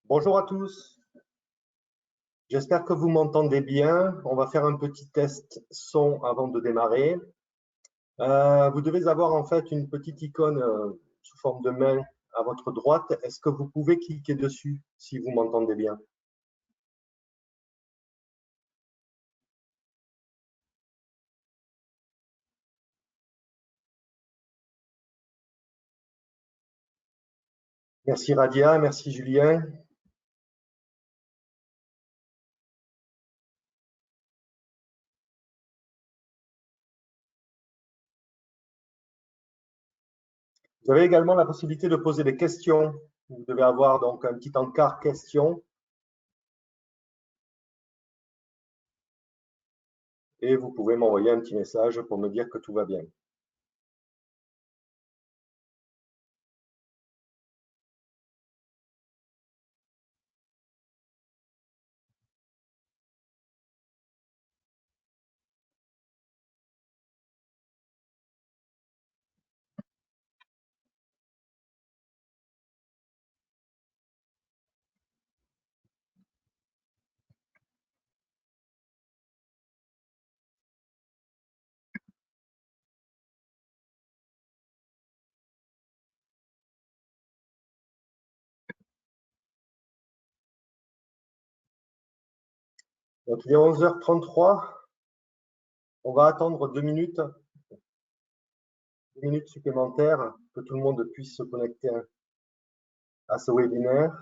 Bonjour à tous, j'espère que vous m'entendez bien. On va faire un petit test son avant de démarrer. Vous devez avoir en fait une petite icône sous forme de main à votre droite. Est-ce que vous pouvez cliquer dessus si vous m'entendez bien? Merci Radia, merci Julien. Vous avez également la possibilité de poser des questions. Vous devez avoir donc un petit encart questions et vous pouvez m'envoyer un petit message pour me dire que tout va bien. Donc il est 11h33. On va attendre 2 minutes supplémentaires, que tout le monde puisse se connecter à ce webinaire.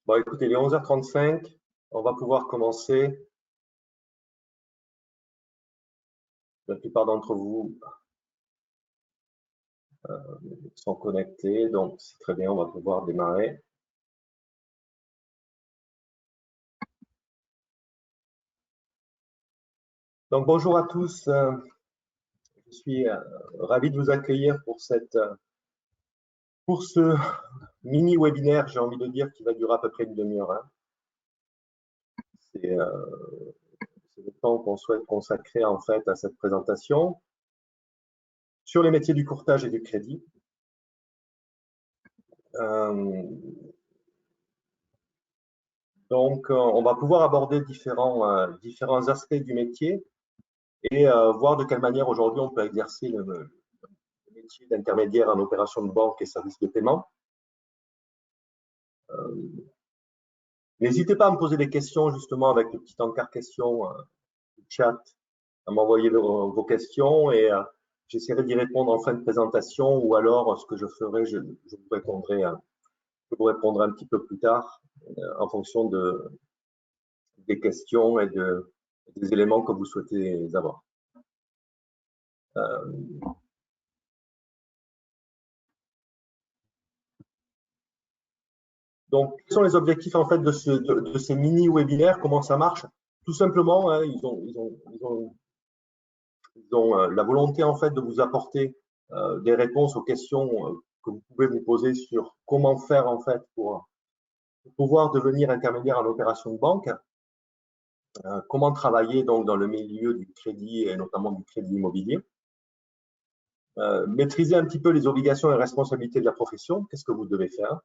Bon, écoutez, il est 11h35, on va pouvoir commencer. La plupart d'entre vous sont connectés, donc c'est très bien, on va pouvoir démarrer. Donc bonjour à tous, je suis ravi de vous accueillir pour ce mini-webinaire, j'ai envie de dire, qui va durer à peu près une demi-heure. Hein. C'est le temps qu'on souhaite consacrer en fait à cette présentation sur les métiers du courtage et du crédit. Donc, on va pouvoir aborder différents aspects du métier et voir de quelle manière aujourd'hui on peut exercer le métier d'intermédiaire en opération de banque et services de paiement. N'hésitez pas à me poser des questions justement avec le petit encart questions, chat, à m'envoyer vos questions et j'essaierai d'y répondre en fin de présentation ou alors ce que je ferai, je vous répondrai Je vous répondrai un petit peu plus tard en fonction des questions et des éléments que vous souhaitez avoir. Donc, quels sont les objectifs en fait de ces mini-webinaires? Comment ça marche? Tout simplement, hein, ils ont la volonté en fait de vous apporter des réponses aux questions que vous pouvez vous poser sur comment faire en fait pour pouvoir devenir intermédiaire en opération de banque, comment travailler donc dans le milieu du crédit et notamment du crédit immobilier, maîtriser un petit peu les obligations et responsabilités de la profession, qu'est-ce que vous devez faire,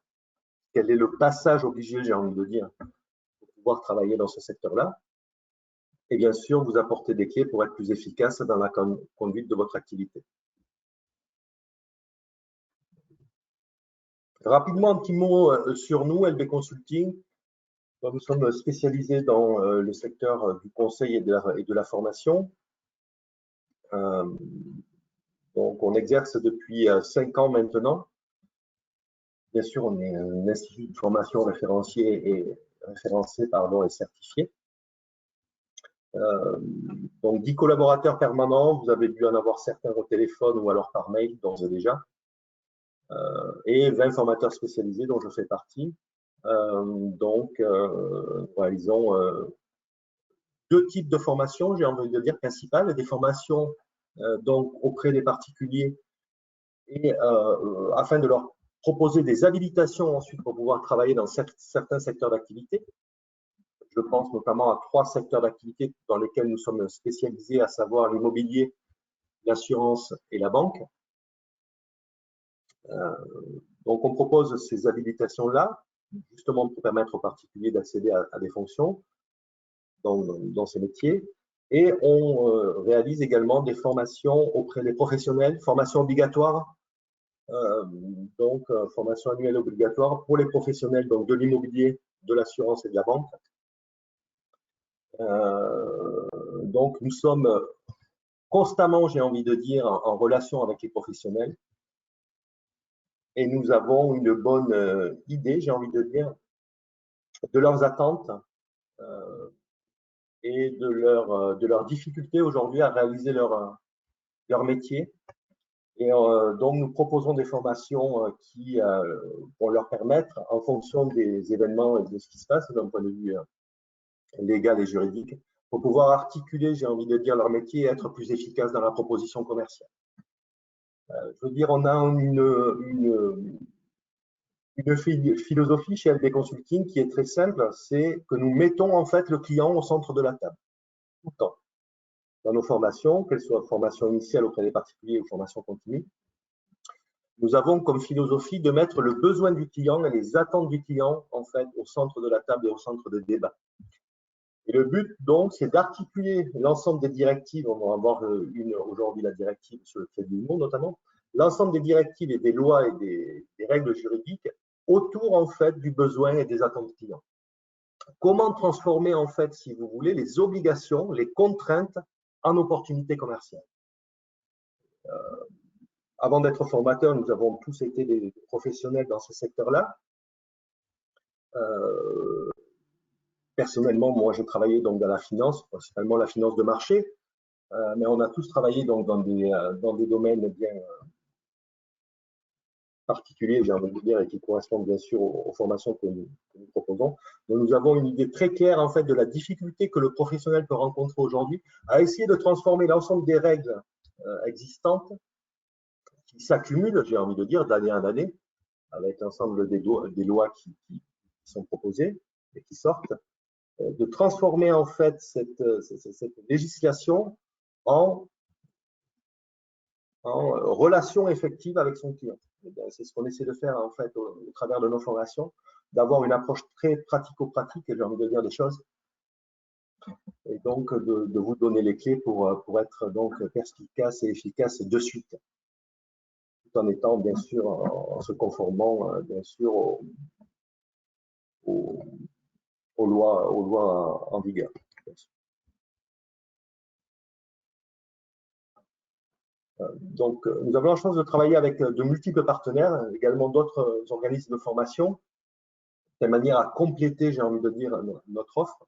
quel est le passage obligé, j'ai envie de dire, pour pouvoir travailler dans ce secteur-là, et bien sûr vous apporter des clés pour être plus efficace dans la conduite de votre activité. Rapidement, un petit mot sur nous, LB Consulting. Nous sommes spécialisés dans le secteur du conseil et de la formation. Donc, on exerce depuis 5 ans maintenant. Bien sûr, on est un institut de formation référencé et certifié. Donc, 10 collaborateurs permanents. Vous avez dû en avoir certains au téléphone ou alors par mail, d'ores et déjà. Et 20 formateurs spécialisés dont je fais partie. Donc, nous réalisons 2 types de formations, j'ai envie de dire principales, des formations donc auprès des particuliers et afin de leur proposer des habilitations ensuite pour pouvoir travailler dans certains secteurs d'activité. Je pense notamment à 3 secteurs d'activité dans lesquels nous sommes spécialisés, à savoir l'immobilier, l'assurance et la banque. Donc, on propose ces habilitations-là, justement pour permettre aux particuliers d'accéder à des fonctions dans ces métiers. Et on réalise également des formations auprès des professionnels, formations obligatoires, donc formation annuelle obligatoire pour les professionnels donc, de l'immobilier, de l'assurance et de la banque. Donc, nous sommes constamment, j'ai envie de dire, en relation avec les professionnels. Et nous avons une bonne idée, j'ai envie de dire, de leurs attentes et de leurs difficultés aujourd'hui à réaliser leur métier. Et donc, nous proposons des formations qui vont leur permettre, en fonction des événements et de ce qui se passe d'un point de vue légal et juridique, pour pouvoir articuler, j'ai envie de dire, leur métier et être plus efficace dans la proposition commerciale. Je veux dire, on a une philosophie chez LB Consulting qui est très simple, c'est que nous mettons en fait le client au centre de la table, tout le temps. Dans nos formations, qu'elles soient formations initiales auprès des particuliers ou formations continues, nous avons comme philosophie de mettre le besoin du client et les attentes du client en fait au centre de la table et au centre des débats. Et le but donc, c'est d'articuler l'ensemble des directives. On va avoir aujourd'hui la directive sur le crédit immo notamment, l'ensemble des directives et des lois et des règles juridiques autour en fait du besoin et des attentes clients. Comment transformer en fait, si vous voulez, les obligations, les contraintes en opportunités commerciales. Avant d'être formateurs, nous avons tous été des professionnels dans ce secteur-là. Personnellement, moi, j'ai travaillé donc dans la finance, principalement la finance de marché, mais on a tous travaillé donc dans des domaines bien particuliers, j'ai envie de dire, et qui correspondent bien sûr aux formations que nous proposons. Donc, nous avons une idée très claire en fait de la difficulté que le professionnel peut rencontrer aujourd'hui à essayer de transformer l'ensemble des règles existantes qui s'accumulent, j'ai envie de dire, d'année en année, avec l'ensemble des lois qui sont proposées et qui sortent, de transformer en fait cette législation en relation effective avec son client. C'est ce qu'on essaie de faire en fait au travers de nos formations, d'avoir une approche très pratico-pratique, j'ai envie de dire des choses, et donc de vous donner les clés pour être donc perspicace et efficace de suite, tout en étant bien sûr en se conformant bien sûr aux lois en vigueur. Donc, nous avons la chance de travailler avec de multiples partenaires, également d'autres organismes de formation. de manière à compléter, j'ai envie de dire, notre offre.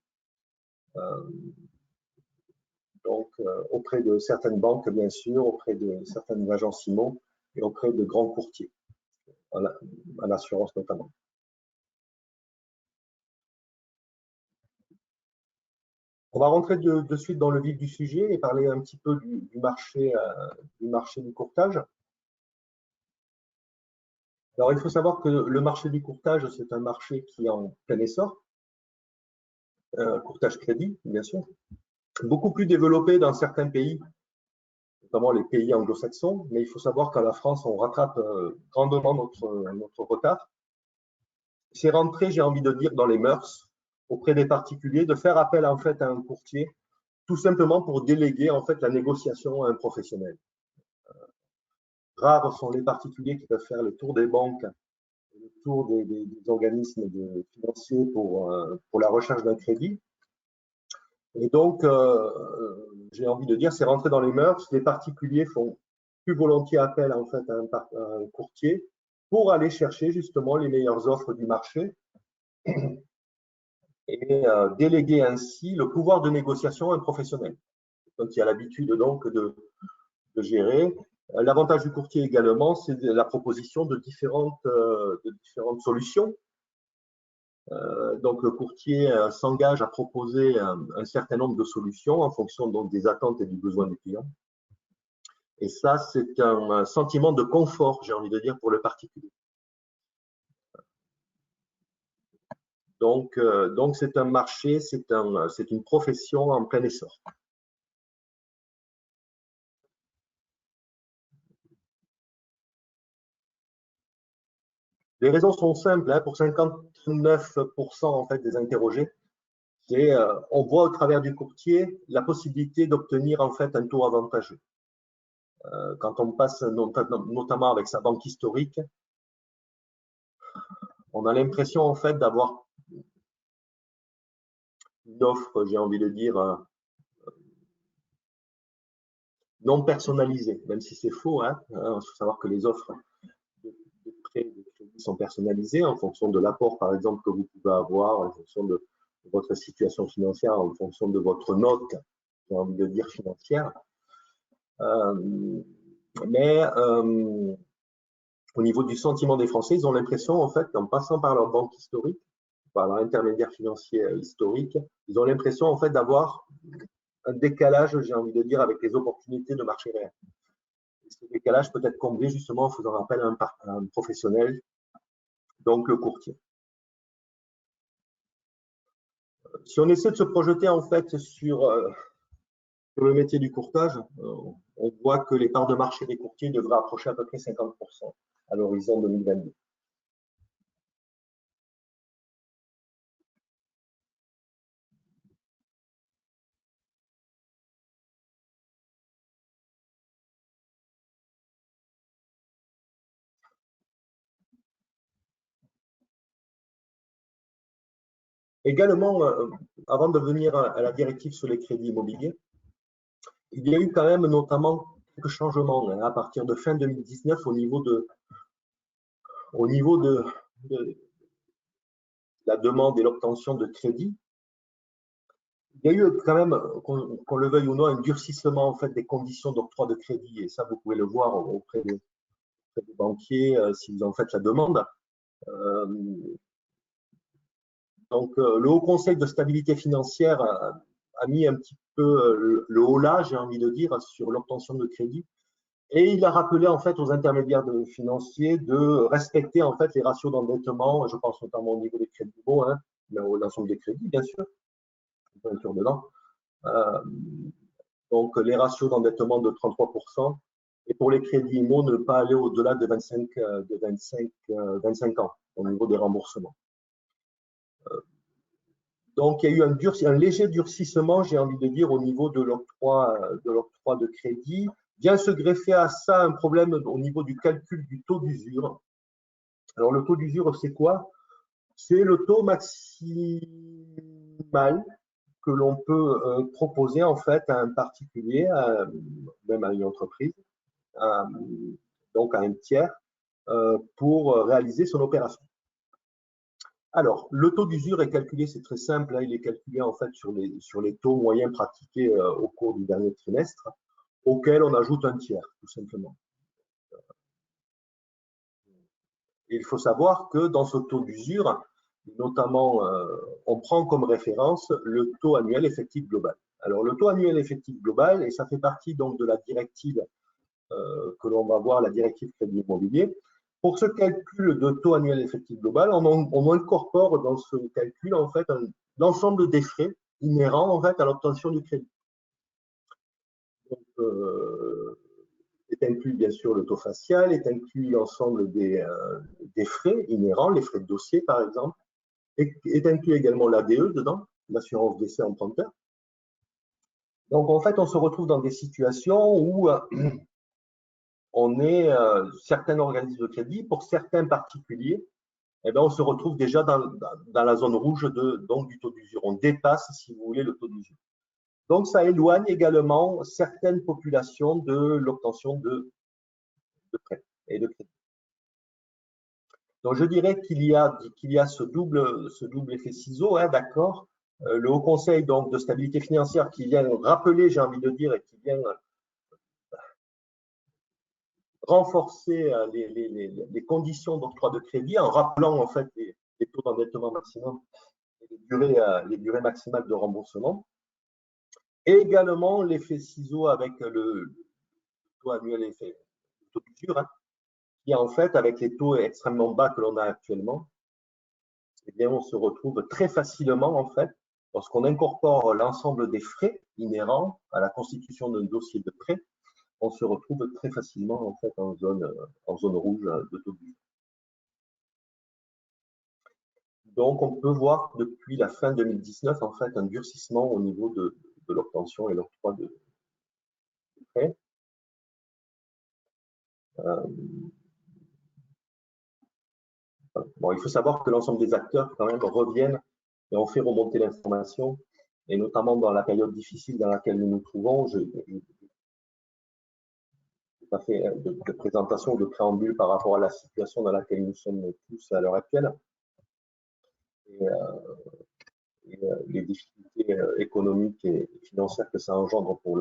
Donc, auprès de certaines banques, bien sûr, auprès de certaines agences IMO et auprès de grands courtiers, à l'assurance notamment. On va rentrer de suite dans le vif du sujet et parler un petit peu du marché du courtage. Alors, il faut savoir que le marché du courtage, c'est un marché qui est en plein essor. Courtage crédit, bien sûr. Beaucoup plus développé dans certains pays, notamment les pays anglo-saxons, mais il faut savoir qu'à la France, on rattrape grandement notre retard. C'est rentré, j'ai envie de dire, dans les mœurs auprès des particuliers de faire appel en fait à un courtier, tout simplement pour déléguer en fait la négociation à un professionnel. Rares sont les particuliers qui peuvent faire le tour des banques, le tour des organismes financiers pour la recherche d'un crédit. Et donc, j'ai envie de dire, c'est rentré dans les mœurs. Les particuliers font plus volontiers appel en fait à un courtier pour aller chercher justement les meilleures offres du marché et déléguer ainsi le pouvoir de négociation à un professionnel. Donc, il y a l'habitude donc de gérer. L'avantage du courtier également, c'est la proposition de différentes solutions. Donc, le courtier s'engage à proposer un certain nombre de solutions en fonction donc, des attentes et du besoin du client. Et ça, c'est un sentiment de confort, j'ai envie de dire, pour le particulier. Donc c'est un marché, c'est une profession en plein essor. Les raisons sont simples, hein, pour 59% en fait des interrogés. On voit au travers du courtier la possibilité d'obtenir en fait un taux avantageux. Quand on passe notamment avec sa banque historique, on a l'impression en fait d'avoir une offre, j'ai envie de dire, non personnalisée, même si c'est faux. Hein. Il faut savoir que les offres de prêt et de crédit sont personnalisées en fonction de l'apport, par exemple, que vous pouvez avoir, en fonction de votre situation financière, en fonction de votre note, j'ai envie de dire, financière. Mais au niveau du sentiment des Français, ils ont l'impression, en fait, qu'en passant par leur banque historique, par leur intermédiaire financier historique, ils ont l'impression, en fait, d'avoir un décalage, j'ai envie de dire, avec les opportunités de marché réel. Et ce décalage peut être comblé justement en faisant appel à un professionnel, donc le courtier. Si on essaie de se projeter, en fait, sur le métier du courtage, on voit que les parts de marché des courtiers devraient approcher à peu près 50% à l'horizon 2022. Également, avant de venir à la directive sur les crédits immobiliers, il y a eu quand même notamment quelques changements à partir de fin 2019 au niveau de la demande et l'obtention de crédits. Il y a eu quand même, qu'on le veuille ou non, un durcissement en fait des conditions d'octroi de crédit, et ça vous pouvez le voir auprès des banquiers si vous en faites la demande. Donc, le Haut Conseil de stabilité financière a mis un petit peu le haut là, j'ai envie de dire, sur l'obtention de crédit. Et il a rappelé en fait aux intermédiaires financiers de respecter en fait les ratios d'endettement, je pense notamment au niveau des crédits IMO, hein, mais l'ensemble des crédits, bien sûr, dedans. Donc, les ratios d'endettement de 33%, et pour les crédits IMO, ne pas aller au-delà de 25 ans au niveau des remboursements. Donc, il y a eu un léger durcissement, j'ai envie de dire, au niveau de l'octroi de crédit. Vient se greffer à ça un problème au niveau du calcul du taux d'usure. Alors, le taux d'usure, c'est quoi? C'est le taux maximal que l'on peut proposer en fait à un particulier, même à une entreprise, donc à un tiers, pour réaliser son opération. Alors, le taux d'usure est calculé, c'est très simple, hein, il est calculé en fait sur les taux moyens pratiqués au cours du dernier trimestre, auquel on ajoute un tiers, tout simplement. Et il faut savoir que dans ce taux d'usure, notamment, on prend comme référence le taux annuel effectif global. Alors, le taux annuel effectif global, et ça fait partie donc de la directive que l'on va voir, la directive crédit immobilier. Pour ce calcul de taux annuel effectif global, on incorpore dans ce calcul en fait l'ensemble des frais inhérents en fait à l'obtention du crédit. Donc, est inclus bien sûr le taux facial, est inclus l'ensemble des frais inhérents, les frais de dossier par exemple, est inclus également l'ADE dedans, l'assurance décès emprunteur. Donc en fait, on se retrouve dans des situations où on est certains organismes de crédit, pour certains particuliers, eh bien, on se retrouve déjà dans la zone rouge donc, du taux d'usure. On dépasse, si vous voulez, le taux d'usure. Donc, ça éloigne également certaines populations de l'obtention de prêts et de crédits. Donc, je dirais qu'il y a ce double effet ciseau, hein, d'accord. Le Haut Conseil donc, de stabilité financière qui vient rappeler, j'ai envie de dire, et qui vient renforcer les conditions d'octroi de crédit en rappelant en fait les taux d'endettement maximum et les durées maximales de remboursement. Et également l'effet ciseau avec le taux annuel effet taux d'usure, hein, qui en fait, avec les taux extrêmement bas que l'on a actuellement, eh bien, on se retrouve très facilement en fait, lorsqu'on incorpore l'ensemble des frais inhérents à la constitution d'un dossier de prêt, on se retrouve très facilement en fait en zone rouge de taux d'usure. Donc, on peut voir depuis la fin 2019 en fait un durcissement au niveau de l'obtention et l'octroi de prêts. Bon, il faut savoir que l'ensemble des acteurs quand même reviennent et ont fait remonter l'information, et notamment dans la période difficile dans laquelle nous nous trouvons. Je n'ai pas fait de présentation ou de préambule par rapport à la situation dans laquelle nous sommes tous à l'heure actuelle et les difficultés économiques et financières que ça engendre pour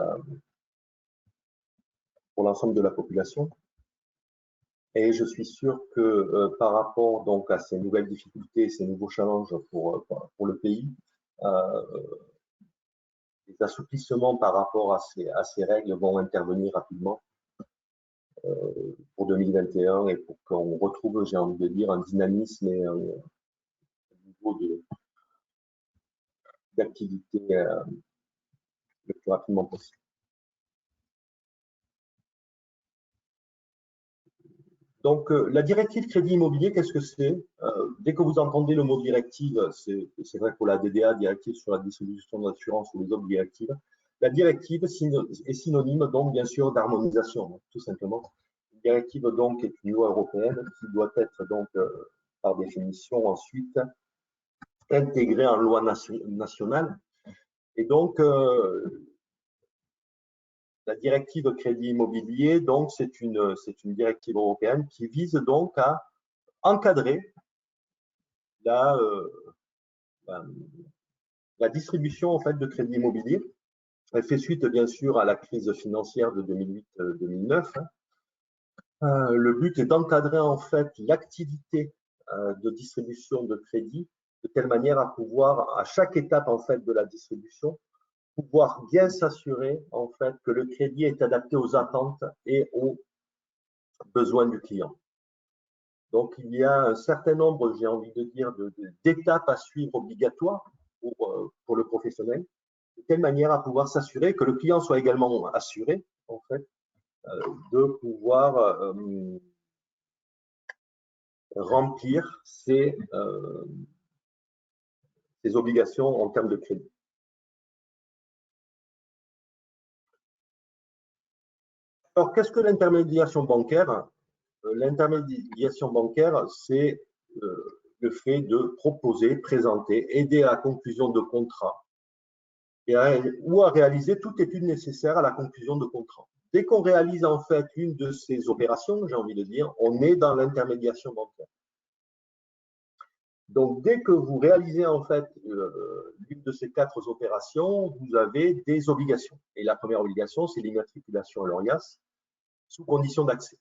l'ensemble de la population. Et je suis sûr que par rapport donc à ces nouvelles difficultés, ces nouveaux challenges pour le pays, les assouplissements par rapport à ces règles vont intervenir rapidement pour 2021 et pour qu'on retrouve, j'ai envie de dire, un dynamisme et un niveau d'activité le plus rapidement possible. Donc, la directive crédit immobilier, qu'est-ce que c'est? Dès que vous entendez le mot directive, c'est vrai pour la DDA, directive sur la distribution d'assurance ou les autres directives, la directive est synonyme donc bien sûr d'harmonisation, tout simplement. Une directive donc est une loi européenne qui doit être donc par définition ensuite intégrée en loi nationale. Et donc, la directive crédit immobilier, donc c'est une directive européenne qui vise donc à encadrer la, la distribution en fait de crédit immobilier. Elle fait suite bien sûr à la crise financière de 2008-2009. Le but est d'encadrer en fait l'activité de distribution de crédit de telle manière à pouvoir, à chaque étape en fait de la distribution, pouvoir bien s'assurer en fait que le crédit est adapté aux attentes et aux besoins du client. Donc, il y a un certain nombre, j'ai envie de dire, d'étapes à suivre obligatoires pour le professionnel, de telle manière à pouvoir s'assurer que le client soit également assuré, en fait, de pouvoir remplir ses obligations en termes de crédit. Alors, qu'est-ce que l'intermédiation bancaire? L'intermédiation bancaire, c'est le fait de proposer, présenter, aider à la conclusion de contrats ou à réaliser toute étude nécessaire à la conclusion de contrats. Dès qu'on réalise en fait une de ces opérations, j'ai envie de dire, on est dans l'intermédiation bancaire. Donc, dès que vous réalisez en fait l'une de ces 4 opérations, vous avez des obligations. Et la première obligation, c'est l'immatriculation à l'ORIAS sous condition d'accès.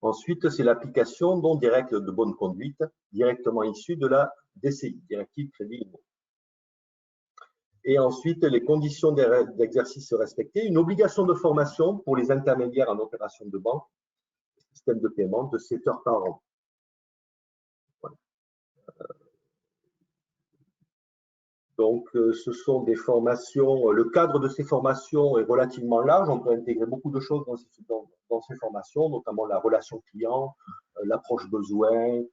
Ensuite, c'est l'application des règles de bonne conduite directement issues de la DCI, Directive Crédit Immo. Et ensuite, les conditions d'exercice respectées, une obligation de formation pour les intermédiaires en opération de banque, système de paiement de 7 heures par an. Voilà. Donc, ce sont des formations, le cadre de ces formations est relativement large, on peut intégrer beaucoup de choses dans ces formations, notamment la relation client, l'approche besoin,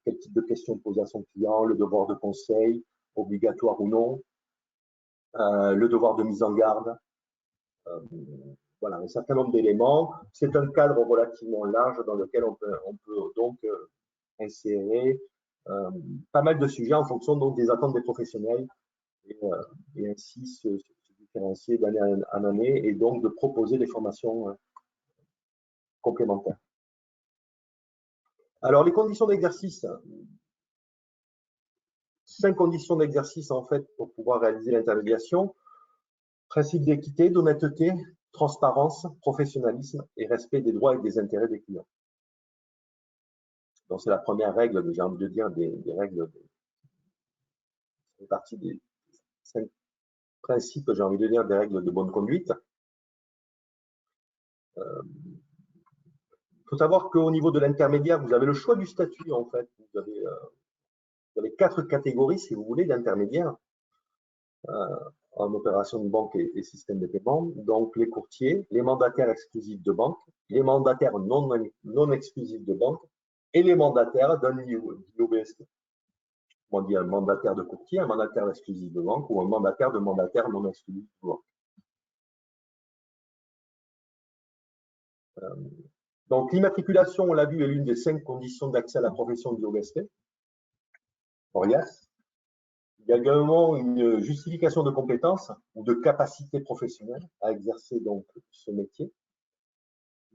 quel type de questions poser à son client, le devoir de conseil, obligatoire ou non, le devoir de mise en garde, voilà, un certain nombre d'éléments. C'est un cadre relativement large dans lequel on peut donc insérer pas mal de sujets en fonction donc, des attentes des professionnels et ainsi se différencier d'année en année et donc de proposer des formations complémentaires. Alors, les conditions d'exercice. 5 conditions d'exercice en fait pour pouvoir réaliser l'intermédiation. Principe d'équité, d'honnêteté, transparence, professionnalisme et respect des droits et des intérêts des clients. Donc, c'est la première règle, j'ai envie de dire, des règles, c'est partie des 5 principes, j'ai envie de dire, des règles de bonne conduite. Il faut savoir qu'au niveau de l'intermédiaire, vous avez le choix du statut, en fait. Vous avez 4 catégories, si vous voulez, d'intermédiaires en opération de banque et système de paiement. Donc, les courtiers, les mandataires exclusifs de banque, les mandataires non exclusifs de banque et les mandataires d'un IOBSP. On dit un mandataire de courtier, un mandataire exclusif de banque ou un mandataire non exclusif de banque. Donc, l'immatriculation, on l'a vu, est l'une des 5 conditions d'accès à la profession d'IOBSP, ORIAS. Il y a également une justification de compétences ou de capacité professionnelle à exercer donc ce métier.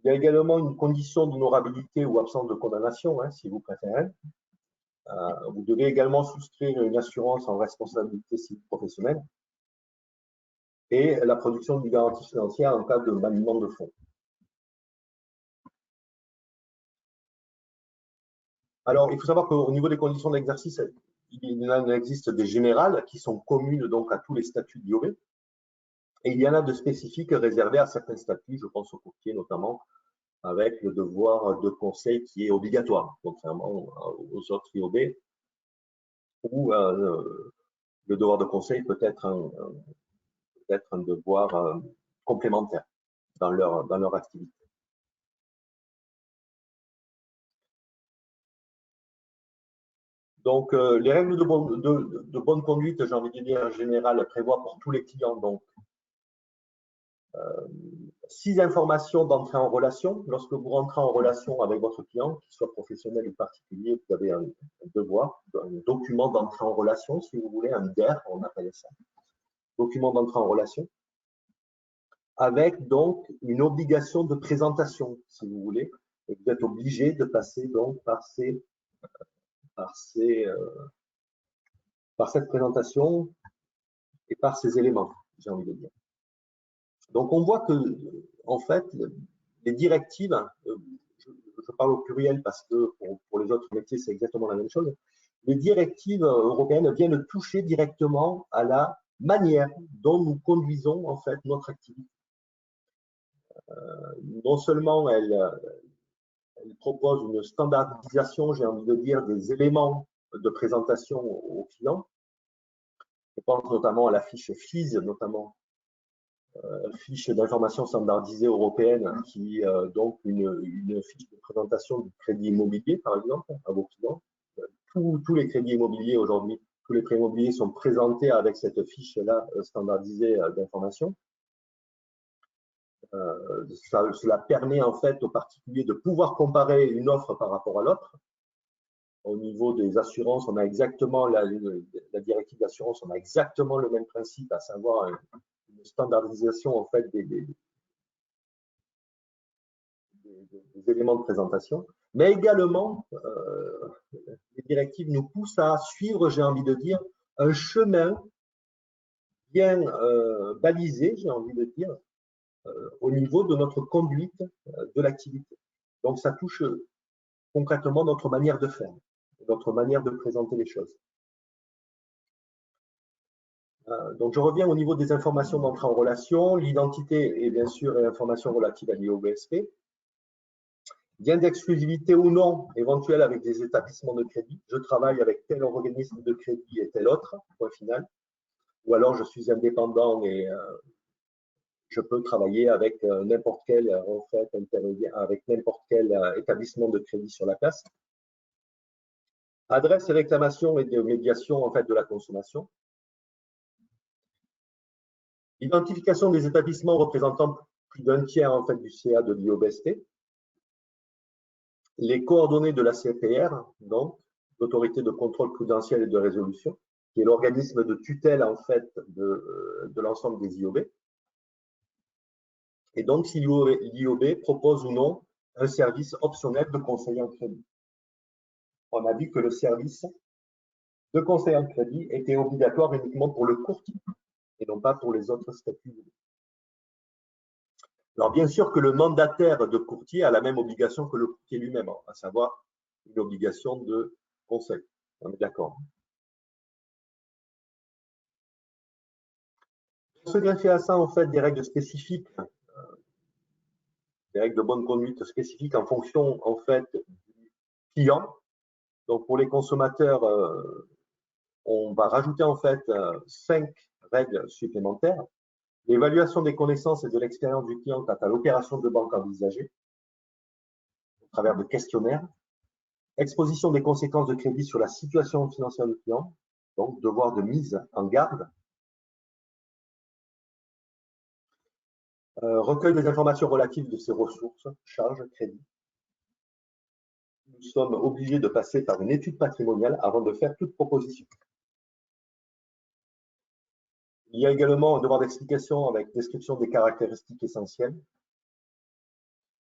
Il y a également une condition d'honorabilité ou absence de condamnation, si vous préférez. Vous devez également souscrire une assurance en responsabilité civile professionnelle et la production d'une garantie financière en cas de maniement de fonds. Alors, il faut savoir qu'au niveau des conditions d'exercice, il en existe des générales qui sont communes donc à tous les statuts d'IOB. Et il y en a de spécifiques réservés à certains statuts, je pense aux courtiers notamment, avec le devoir de conseil qui est obligatoire, contrairement aux autres IOB, où le devoir de conseil peut être un devoir complémentaire dans leur activité. Donc, les règles de bonne conduite, j'ai envie de dire en général, prévoient pour tous les clients donc 6 informations d'entrée en relation. Lorsque vous rentrez en relation avec votre client, qu'il soit professionnel ou particulier, vous avez un devoir, un document d'entrée en relation, si vous voulez, un DER, on appelle ça, document d'entrée en relation, avec donc une obligation de présentation, si vous voulez, et vous êtes obligé de passer donc par cette présentation et par ces éléments, j'ai envie de dire. Donc, on voit que, en fait, les directives, je parle au pluriel parce que pour les autres métiers, c'est exactement la même chose, les directives européennes viennent toucher directement à la manière dont nous conduisons, en fait, notre activité. Non seulement elles proposent une standardisation, j'ai envie de dire, des éléments de présentation aux clients. Je pense notamment à la fiche FIS, notamment fiche d'information standardisée européenne, qui donc une fiche de présentation du crédit immobilier, par exemple, à vos clients. Tous les crédits immobiliers aujourd'hui, tous les prêts immobiliers sont présentés avec cette fiche-là standardisée d'information. Cela permet en fait aux particuliers de pouvoir comparer une offre par rapport à l'autre. Au niveau des assurances, on a exactement la directive d'assurance, on a exactement le même principe, à savoir une standardisation en fait des éléments de présentation. Mais également, les directives nous poussent à suivre, j'ai envie de dire, un chemin bien balisé, j'ai envie de dire, au niveau de notre conduite de l'activité. Donc, ça touche concrètement notre manière de faire, notre manière de présenter les choses. Donc, je reviens au niveau des informations d'entrée en relation, l'identité et bien sûr l'information relative à l'IOBSP, bien d'exclusivité ou non éventuelle avec des établissements de crédit. Je travaille avec tel organisme de crédit et tel autre, point final. Ou alors je suis indépendant et je peux travailler avec n'importe quel, en fait, avec n'importe quel établissement de crédit sur la place. Adresse et réclamation et de médiation en fait de la consommation. Identification des établissements représentant plus d'un tiers en fait du CA de l'IOBSP. Les coordonnées de la CPR, donc l'autorité de contrôle prudentiel et de résolution, qui est l'organisme de tutelle en fait de l'ensemble des IOB. Et donc si l'IOB propose ou non un service optionnel de conseil en crédit. On a vu que le service de conseil en crédit était obligatoire uniquement pour le courtier et non pas pour les autres statuts. Alors bien sûr que le mandataire de courtier a la même obligation que le courtier lui-même, à savoir une obligation de conseil. On est d'accord. Pour se greffer à ça, en fait, des règles spécifiques, des règles de bonne conduite spécifiques en fonction, en fait, du client. Donc pour les consommateurs, on va rajouter en fait 5 règles supplémentaires. L'évaluation des connaissances et de l'expérience du client quant à l'opération de banque envisagée, au travers de questionnaires. Exposition des conséquences de crédit sur la situation financière du client, donc devoir de mise en garde. Recueil des informations relatives de ses ressources, charges, crédits. Nous sommes obligés de passer par une étude patrimoniale avant de faire toute proposition. Il y a également un devoir d'explication avec description des caractéristiques essentielles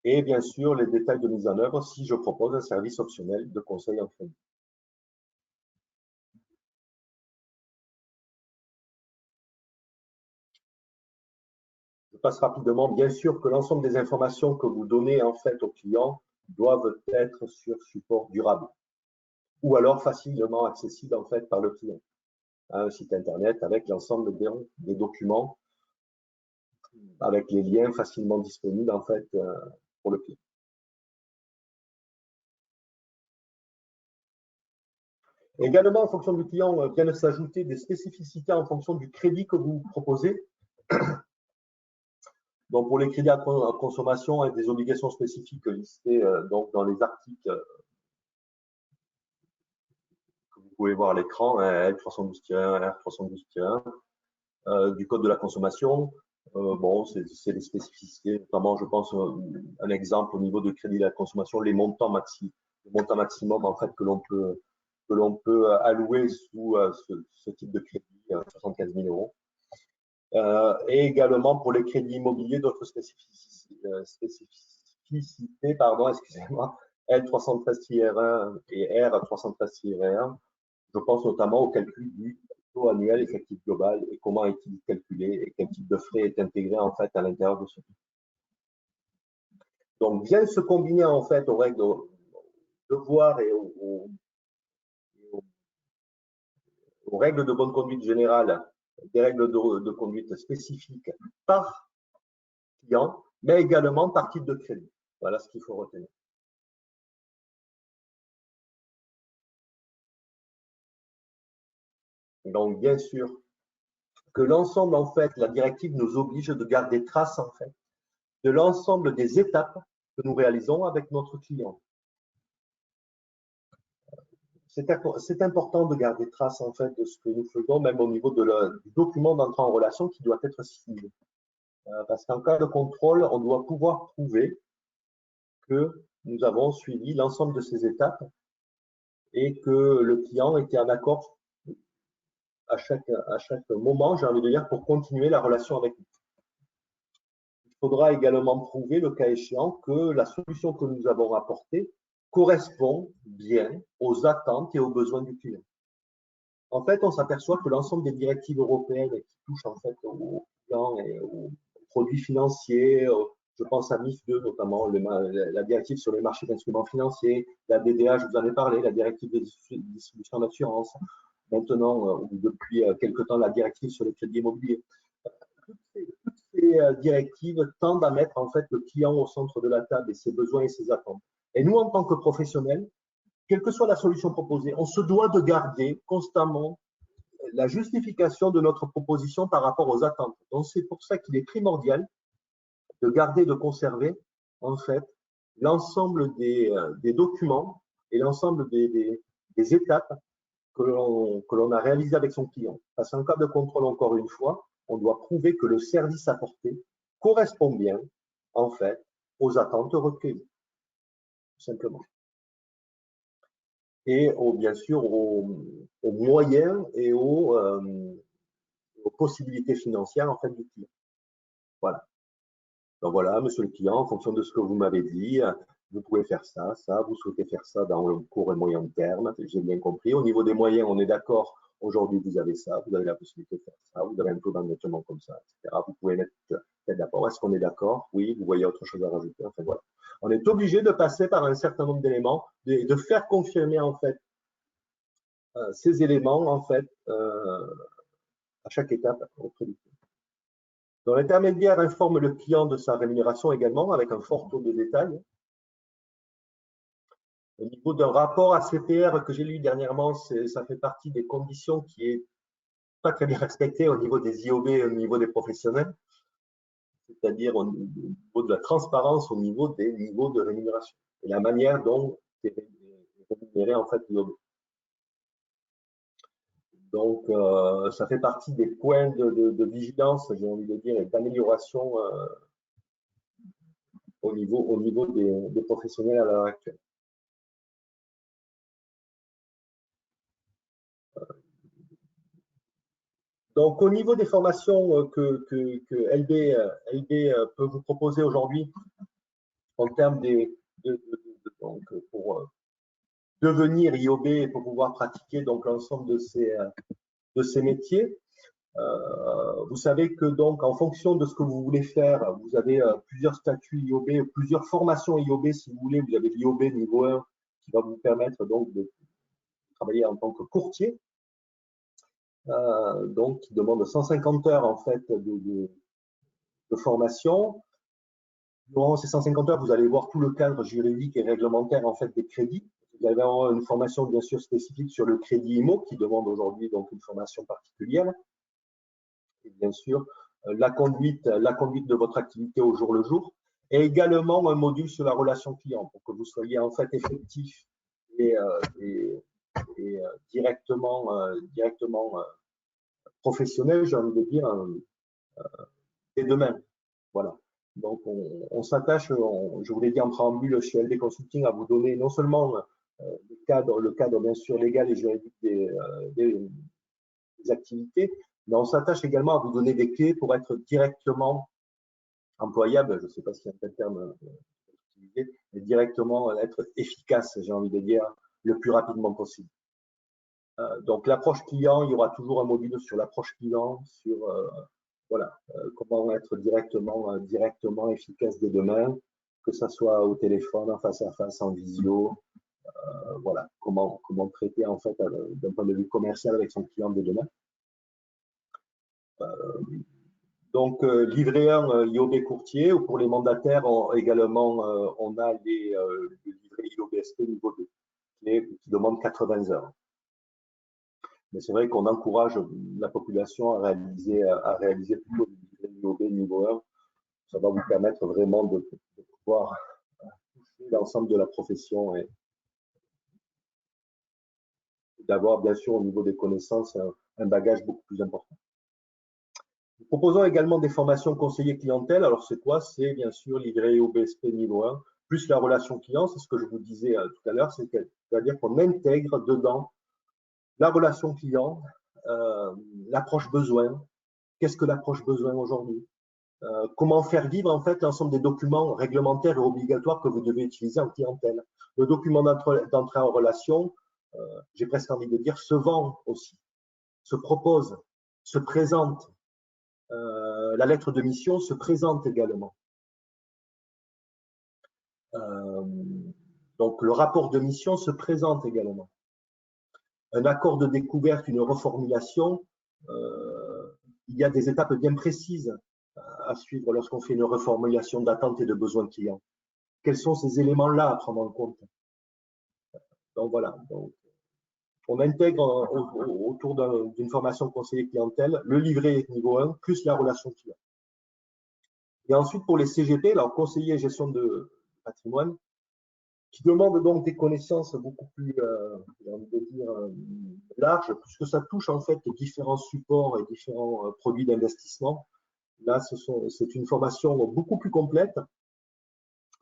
et bien sûr les détails de mise en œuvre si je propose un service optionnel de conseil en crédit. Je passe rapidement. Bien sûr que l'ensemble des informations que vous donnez en fait aux clients doivent être sur support durable ou alors facilement accessible en fait par le client à un site internet avec l'ensemble des documents avec les liens facilement disponibles en fait pour le client. Également, en fonction du client, viennent s'ajouter des spécificités en fonction du crédit que vous proposez. Donc, pour les crédits à consommation, et des obligations spécifiques listées donc dans les articles que vous pouvez voir à l'écran, L312-1, R312-1 du Code de la consommation. Bon, c'est des spécificités, notamment, je pense, un exemple au niveau de crédit à la consommation, les montants maximum en fait que l'on peut allouer sous ce type de crédit, 75 000 euros. Et également pour les crédits immobiliers, d'autres spécificités, excusez-moi, L313-1 et R313-1. Je pense notamment au calcul du taux annuel effectif global et comment est-il calculé et quel type de frais est intégré en fait à l'intérieur de ce. Donc, vient se combiner en fait aux règles de devoir et aux règles de bonne conduite générale, des règles de conduite spécifiques par client, mais également par type de crédit. Voilà ce qu'il faut retenir. Donc, bien sûr que l'ensemble, en fait, la directive nous oblige de garder trace, en fait, de l'ensemble des étapes que nous réalisons avec notre client. C'est important de garder trace, en fait, de ce que nous faisons, même au niveau du document d'entrée en relation qui doit être signé. Parce qu'en cas de contrôle, on doit pouvoir prouver que nous avons suivi l'ensemble de ces étapes et que le client était en accord à chaque moment, j'ai envie de dire, pour continuer la relation avec nous. Il faudra également prouver, le cas échéant, que la solution que nous avons apportée correspond bien aux attentes et aux besoins du client. En fait, on s'aperçoit que l'ensemble des directives européennes qui touchent en fait aux clients et aux produits financiers, je pense à MIF2 notamment, la directive sur les marchés d'instruments financiers, la DDA, je vous en ai parlé, la directive des distributions d'assurance, maintenant, depuis quelque temps, la directive sur les crédits immobiliers. Toutes ces directives tendent à mettre en fait le client au centre de la table et ses besoins et ses attentes. Et nous, en tant que professionnels, quelle que soit la solution proposée, on se doit de garder constamment la justification de notre proposition par rapport aux attentes. Donc, c'est pour ça qu'il est primordial de garder, de conserver, en fait, l'ensemble des documents et l'ensemble des étapes que l'on a réalisées avec son client. Parce qu'en cas de contrôle, encore une fois, on doit prouver que le service apporté correspond bien, en fait, aux attentes recueillies, tout simplement. Et bien sûr aux moyens et aux possibilités financières en fait du client. Voilà. Donc voilà, monsieur le client, en fonction de ce que vous m'avez dit, vous pouvez faire ça, ça, vous souhaitez faire ça dans le court et moyen terme, j'ai bien compris. Au niveau des moyens, on est d'accord, aujourd'hui vous avez ça, vous avez la possibilité de faire ça, vous avez un taux d'endettement comme ça, etc. Vous pouvez être d'accord, est-ce qu'on est d'accord? Oui, vous voyez autre chose à rajouter, enfin voilà. On est obligé de passer par un certain nombre d'éléments, de faire confirmer en fait ces éléments en fait à chaque étape auprès du client. Donc, l'intermédiaire informe le client de sa rémunération également avec un fort taux de détail. Au niveau d'un rapport ACPR que j'ai lu dernièrement, ça fait partie des conditions qui est pas très bien respectée au niveau des IOB et au niveau des professionnels, c'est-à-dire au niveau de la transparence, au niveau des niveaux de rémunération et la manière dont est rémunéré en fait l'IOB. Donc, ça fait partie des points de vigilance, j'ai envie de dire, et d'amélioration au niveau des professionnels à l'heure actuelle. Donc, au niveau des formations que LB peut vous proposer aujourd'hui, en termes donc, pour devenir IOB et pour pouvoir pratiquer donc l'ensemble de ces métiers, vous savez que donc en fonction de ce que vous voulez faire, vous avez plusieurs statuts IOB, plusieurs formations IOB si vous voulez. Vous avez l'IOB niveau 1 qui va vous permettre donc de travailler en tant que courtier, donc qui demande 150 heures en fait de formation. Durant ces 150 heures, vous allez voir tout le cadre juridique et réglementaire en fait des crédits. Vous allez avoir une formation bien sûr spécifique sur le crédit IMO qui demande aujourd'hui donc une formation particulière. Et bien sûr la conduite de votre activité au jour le jour, et également un module sur la relation client pour que vous soyez en fait effectif et directement professionnel, j'ai envie de dire, dès demain. Voilà. Donc on s'attache, je vous l'ai dit en préambule chez LB Consulting, à vous donner non seulement le cadre bien sûr légal et juridique des activités, mais on s'attache également à vous donner des clés pour être directement employable, je ne sais pas s'il y a un tel terme utilisé, mais directement être efficace, j'ai envie de dire, le plus rapidement possible. Donc l'approche client, il y aura toujours un module sur l'approche client, sur voilà, comment être directement efficace dès demain, que ce soit au téléphone, en face à face, en visio, voilà, comment traiter en fait d'un point de vue commercial avec son client dès demain. Donc, livret 1 IOB courtier, ou pour les mandataires, également, on a le livret IOBSP niveau 2, qui demande 80 heures. Mais c'est vrai qu'on encourage la population à réaliser plutôt le livret IOB niveau 1. Ça va vous permettre vraiment de pouvoir toucher l'ensemble de la profession et d'avoir, bien sûr, au niveau des connaissances, un bagage beaucoup plus important. Nous proposons également des formations conseillers clientèle. Alors, c'est quoi? C'est bien sûr livret IOBSP niveau 1, plus la relation client. C'est ce que je vous disais tout à l'heure. C'est-à-dire qu'on intègre dedans la relation client, l'approche besoin. Qu'est-ce que l'approche besoin aujourd'hui? comment faire vivre en fait l'ensemble des documents réglementaires et obligatoires que vous devez utiliser en clientèle. Le document d'entrée en relation, j'ai presque envie de dire, se vend aussi, se propose, se présente. La lettre de mission se présente également. Donc, le rapport de mission se présente également. Un accord de découverte, une reformulation, il y a des étapes bien précises à suivre lorsqu'on fait une reformulation d'attente et de besoins clients. Quels sont ces éléments-là à prendre en compte? Donc voilà, donc, on intègre autour d'une formation conseiller clientèle le livret niveau 1 plus la relation client. Et ensuite, pour les CGP, alors conseiller gestion de patrimoine, qui demande donc des connaissances beaucoup plus, j'ai envie de dire, larges, puisque ça touche en fait différents supports et différents produits d'investissement. Là, c'est une formation beaucoup plus complète,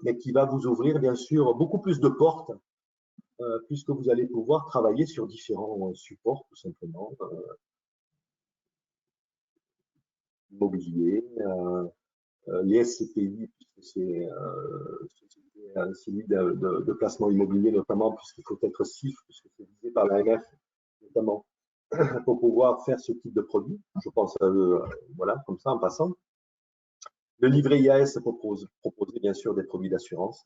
mais qui va vous ouvrir bien sûr beaucoup plus de portes, puisque vous allez pouvoir travailler sur différents supports, tout simplement, immobilier, les SCPI, puisque c'est un celui de placement immobilier notamment, puisqu'il faut être CIF, puisque c'est visé par l'AMF notamment, pour pouvoir faire ce type de produit. Je pense à eux, voilà, comme ça en passant. Le livret IAS proposer bien sûr des produits d'assurance,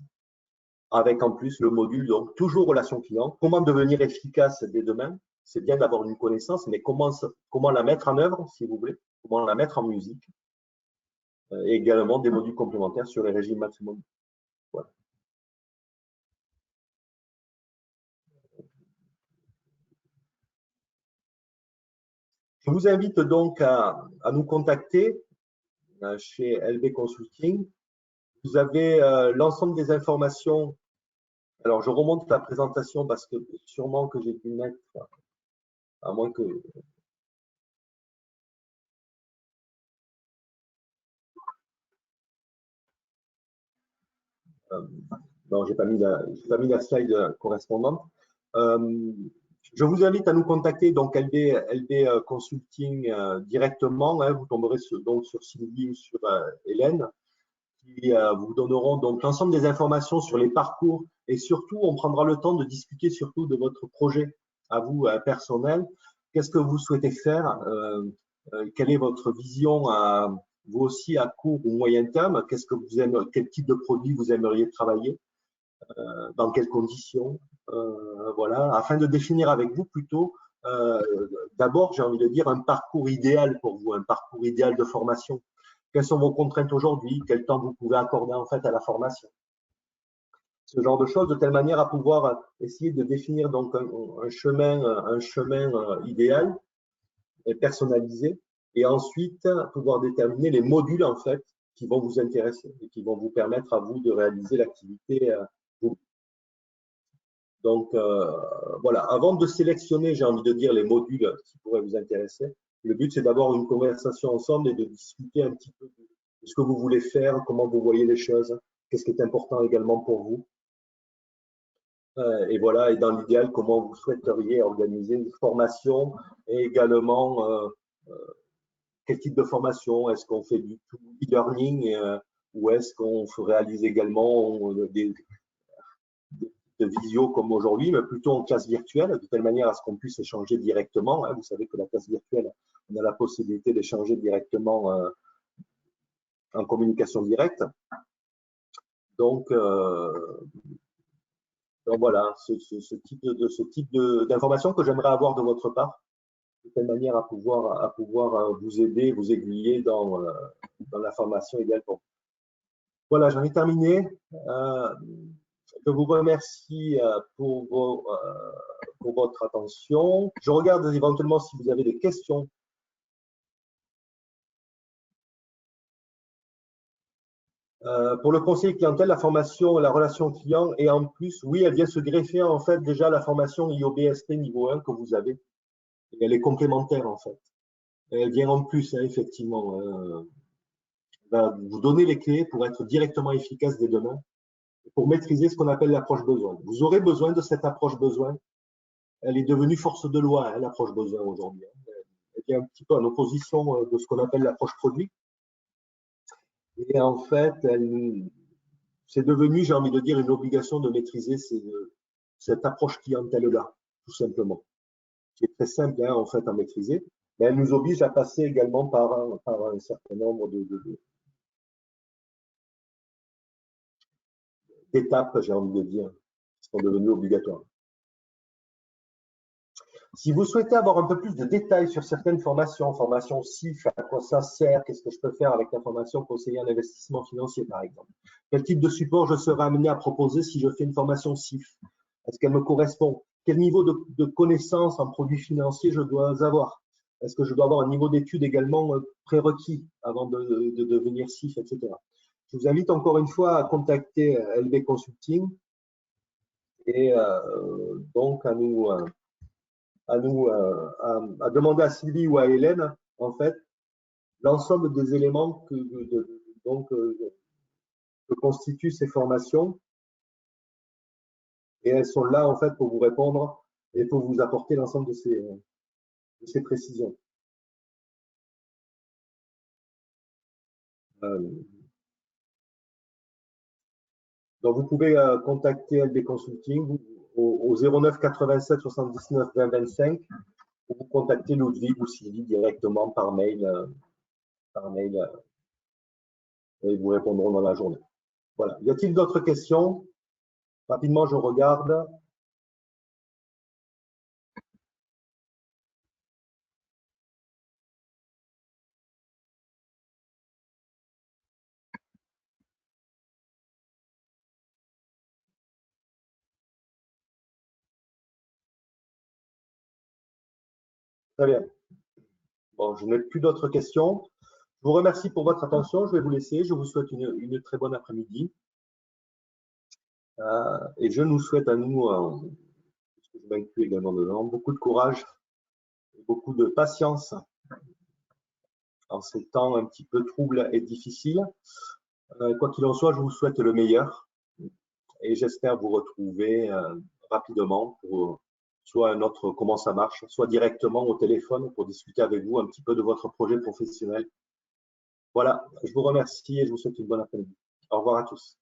avec en plus le module, donc toujours relation client. Comment devenir efficace dès demain? C'est bien d'avoir une connaissance, mais comment la mettre en œuvre, si vous voulez, comment la mettre en musique. Et également des modules complémentaires sur les régimes matrimoniaux. Voilà. Je vous invite donc à nous contacter chez LB Consulting. Vous avez l'ensemble des informations. Alors, je remonte la présentation parce que sûrement que j'ai dû mettre, à moins que… non, j'ai pas mis la slide correspondante. Je vous invite à nous contacter, donc LB Consulting directement. Hein, vous tomberez donc sur Sylvie ou sur Hélène, qui vous donneront donc l'ensemble des informations sur les parcours et surtout, on prendra le temps de discuter surtout de votre projet à vous personnel. Qu'est-ce que vous souhaitez faire? Quelle est votre vision vous aussi à court ou moyen terme? Qu'est-ce que vous aimez, quel type de produit vous aimeriez travailler? Dans quelles conditions? Voilà, afin de définir avec vous plutôt d'abord, j'ai envie de dire, un parcours idéal pour vous, un parcours idéal de formation. Quelles sont vos contraintes aujourd'hui? Quel temps vous pouvez accorder en fait à la formation? Ce genre de choses, de telle manière à pouvoir essayer de définir donc un chemin idéal et personnalisé, et ensuite pouvoir déterminer les modules en fait qui vont vous intéresser et qui vont vous permettre à vous de réaliser l'activité. Donc voilà, avant de sélectionner, j'ai envie de dire, les modules qui pourraient vous intéresser, le but c'est d'avoir une conversation ensemble et de discuter un petit peu de ce que vous voulez faire, comment vous voyez les choses, qu'est-ce qui est important également pour vous. Et voilà, et dans l'idéal, comment vous souhaiteriez organiser une formation et également quel type de formation? Est-ce qu'on fait du tout e-learning ou est-ce qu'on réalise également de visio comme aujourd'hui, mais plutôt en classe virtuelle, de telle manière à ce qu'on puisse échanger directement. Hein. Vous savez que la classe virtuelle, on a la possibilité d'échanger directement en communication directe. Donc voilà, ce type d'information que j'aimerais avoir de votre part, de telle manière à pouvoir vous aider, vous aiguiller dans la formation également. Voilà, j'en ai terminé. Je vous remercie pour votre attention. Je regarde éventuellement si vous avez des questions. Pour le conseiller clientèle, la formation, la relation client, et en plus, oui, elle vient se greffer en fait déjà la formation IOBSP niveau 1 que vous avez. Et elle est complémentaire en fait. Elle vient en plus, hein, effectivement. Va vous donner les clés pour être directement efficace dès demain, pour maîtriser ce qu'on appelle l'approche besoin. Vous aurez besoin de cette approche besoin. Elle est devenue force de loi, hein, l'approche besoin aujourd'hui. Elle est un petit peu en opposition de ce qu'on appelle l'approche produit. Et en fait, c'est devenu, j'ai envie de dire, une obligation de maîtriser cette approche clientèle-là, tout simplement, qui est très simple en fait à maîtriser. Mais elle nous oblige à passer également par un certain nombre d'étapes, j'ai envie de dire, qui sont devenues obligatoires. Si vous souhaitez avoir un peu plus de détails sur certaines formations, formation CIF, à quoi ça sert, qu'est-ce que je peux faire avec la formation conseiller en investissement financier, par exemple, quel type de support je serai amené à proposer si je fais une formation CIF, est-ce qu'elle me correspond, quel niveau de connaissance en produits financiers je dois avoir, est-ce que je dois avoir un niveau d'études également prérequis avant de devenir CIF, etc. Je vous invite encore une fois à contacter LB Consulting et donc à demander à Sylvie ou à Hélène, en fait, l'ensemble des éléments que constituent ces formations. Et elles sont là, en fait, pour vous répondre et pour vous apporter l'ensemble de ces précisions. Donc, vous pouvez contacter LB Consulting au 09 87 79 20 25 ou vous contacter Ludwig ou Sylvie directement par mail et ils vous répondront dans la journée. Voilà. Y a-t-il d'autres questions? Rapidement, je regarde. Très bien. Bon, je n'ai plus d'autres questions. Je vous remercie pour votre attention. Je vais vous laisser. Je vous souhaite une très bonne après-midi. Et je nous souhaite à nous, je m'inclus également dedans, beaucoup de courage et beaucoup de patience en ces temps un petit peu troubles et difficiles. Quoi qu'il en soit, je vous souhaite le meilleur et j'espère vous retrouver rapidement pour soit un autre comment ça marche, soit directement au téléphone pour discuter avec vous un petit peu de votre projet professionnel. Voilà, je vous remercie et je vous souhaite une bonne après-midi. Au revoir à tous.